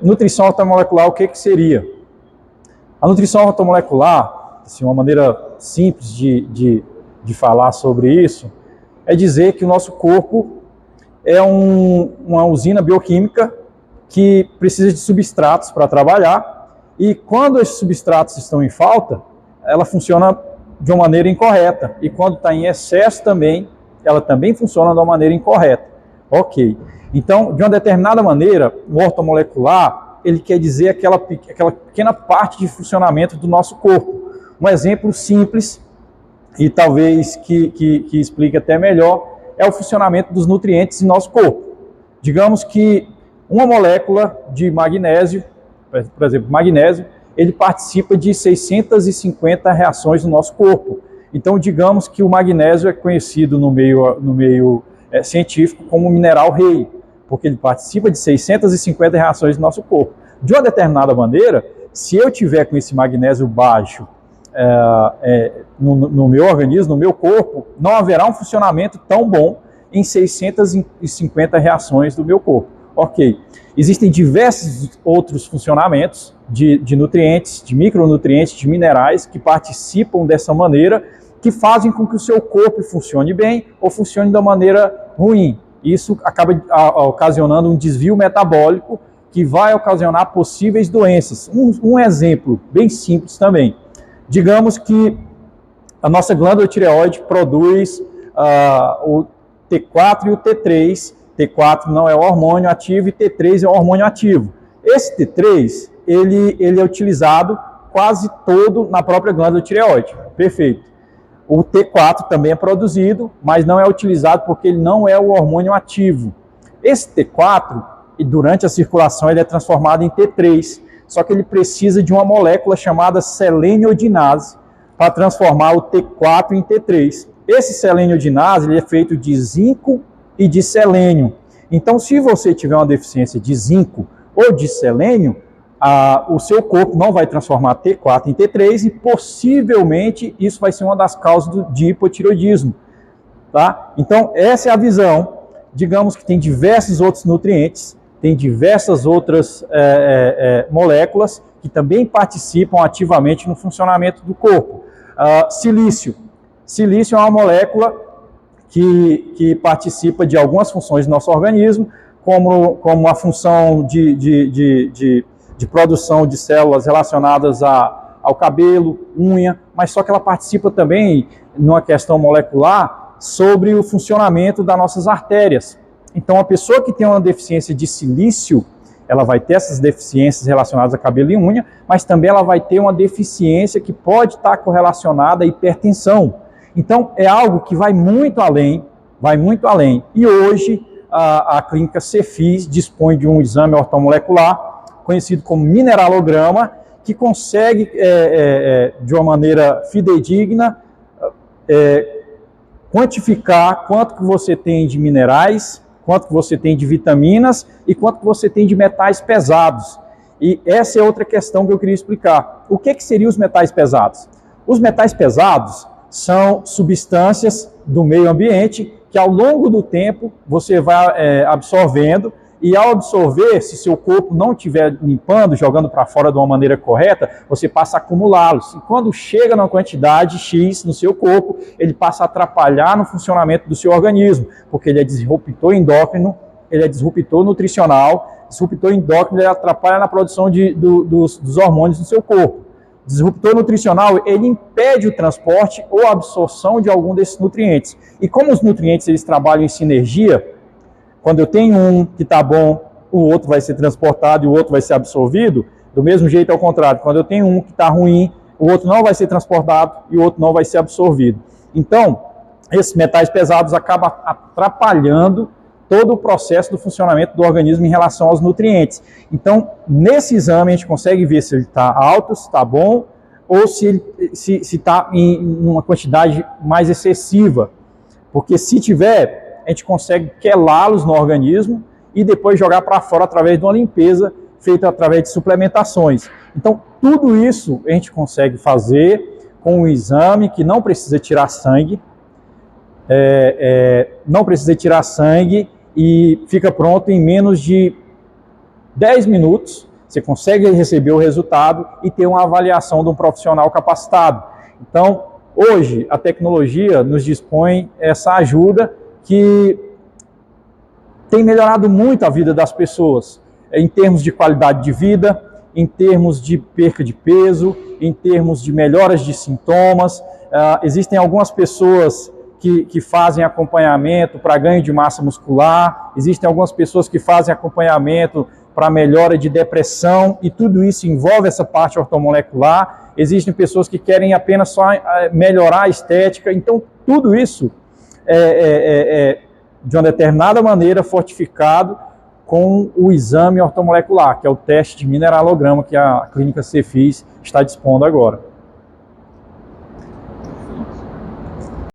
Nutrição ortomolecular, o que seria? A nutrição ortomolecular, assim, uma maneira simples de falar sobre isso, é dizer que o nosso corpo é uma usina bioquímica que precisa de substratos para trabalhar, e quando esses substratos estão em falta, ela funciona de uma maneira incorreta, e quando está em excesso também, ela também funciona de uma maneira incorreta. Ok. Então, de uma determinada maneira, o ortomolecular, ele quer dizer aquela pequena parte de funcionamento do nosso corpo. Um exemplo simples, e talvez que explique até melhor, é o funcionamento dos nutrientes em nosso corpo. Digamos que uma molécula de magnésio, por exemplo, magnésio, ele participa de 650 reações no nosso corpo. Então, digamos que o magnésio é conhecido no meio científico como mineral rei, porque ele participa de 650 reações no nosso corpo. De uma determinada maneira, se eu tiver com esse magnésio baixo no meu organismo, no meu corpo, não haverá um funcionamento tão bom em 650 reações do meu corpo. Ok. Existem diversos outros funcionamentos de nutrientes, de micronutrientes, de minerais que participam dessa maneira, que fazem com que o seu corpo funcione bem ou funcione da maneira ruim. Isso acaba ocasionando um desvio metabólico que vai ocasionar possíveis doenças. Um exemplo bem simples também. Digamos que a nossa glândula tireoide produz o T4 e o T3. T4 não é o hormônio ativo e T3 é o hormônio ativo. Esse T3, ele é utilizado quase todo na própria glândula tireoide. Perfeito. O T4 também é produzido, mas não é utilizado porque ele não é o hormônio ativo. Esse T4, durante a circulação, ele é transformado em T3, só que ele precisa de uma molécula chamada seleniodinase para transformar o T4 em T3. Esse seleniodinase ele é feito de zinco e de selênio. Então, se você tiver uma deficiência de zinco ou de selênio, o seu corpo não vai transformar T4 em T3 e possivelmente isso vai ser uma das causas de hipotireoidismo. Tá? Então, essa é a visão. Digamos que tem diversos outros nutrientes, tem diversas outras moléculas que também participam ativamente no funcionamento do corpo. Silício. Silício é uma molécula que participa de algumas funções do nosso organismo, como a função de produção de células relacionadas ao cabelo, unha, mas só que ela participa também, numa questão molecular, sobre o funcionamento das nossas artérias. Então, a pessoa que tem uma deficiência de silício, ela vai ter essas deficiências relacionadas a cabelo e unha, mas também ela vai ter uma deficiência que pode estar correlacionada à hipertensão. Então, é algo que vai muito além, vai muito além. E hoje, a clínica Cefis dispõe de um exame ortomolecular, conhecido como mineralograma, que consegue, de uma maneira fidedigna, quantificar quanto que você tem de minerais, quanto que você tem de vitaminas e quanto que você tem de metais pesados. E essa é outra questão que eu queria explicar. O que seriam os metais pesados? Os metais pesados são substâncias do meio ambiente que ao longo do tempo você vai absorvendo, e ao absorver, se seu corpo não estiver limpando, jogando para fora de uma maneira correta, você passa a acumulá-los. E quando chega numa quantidade X no seu corpo, ele passa a atrapalhar no funcionamento do seu organismo, porque ele é disruptor endócrino, ele é disruptor nutricional, disruptor endócrino, ele atrapalha na produção dos hormônios no seu corpo. Disruptor nutricional, ele impede o transporte ou a absorção de algum desses nutrientes. E como os nutrientes eles trabalham em sinergia, quando eu tenho um que está bom, o outro vai ser transportado e o outro vai ser absorvido, do mesmo jeito ao contrário. Quando eu tenho um que está ruim, o outro não vai ser transportado e o outro não vai ser absorvido. Então, esses metais pesados acabam atrapalhando todo o processo do funcionamento do organismo em relação aos nutrientes. Então, nesse exame a gente consegue ver se ele está alto, se está bom, ou se está em uma quantidade mais excessiva. Porque se tiver, a gente consegue quelá-los no organismo e depois jogar para fora através de uma limpeza feita através de suplementações. Então, tudo isso a gente consegue fazer com um exame que não precisa tirar sangue, não precisa tirar sangue e fica pronto em menos de 10 minutos, você consegue receber o resultado e ter uma avaliação de um profissional capacitado. Então, hoje, a tecnologia nos dispõe essa ajuda que tem melhorado muito a vida das pessoas, em termos de qualidade de vida, em termos de perca de peso, em termos de melhoras de sintomas. Existem algumas pessoas que fazem acompanhamento para ganho de massa muscular, existem algumas pessoas que fazem acompanhamento para melhora de depressão, e tudo isso envolve essa parte ortomolecular. Existem pessoas que querem apenas só melhorar a estética. Então, tudo isso de uma determinada maneira fortificado com o exame ortomolecular, que é o teste de mineralograma que a clínica Cefis está dispondo agora.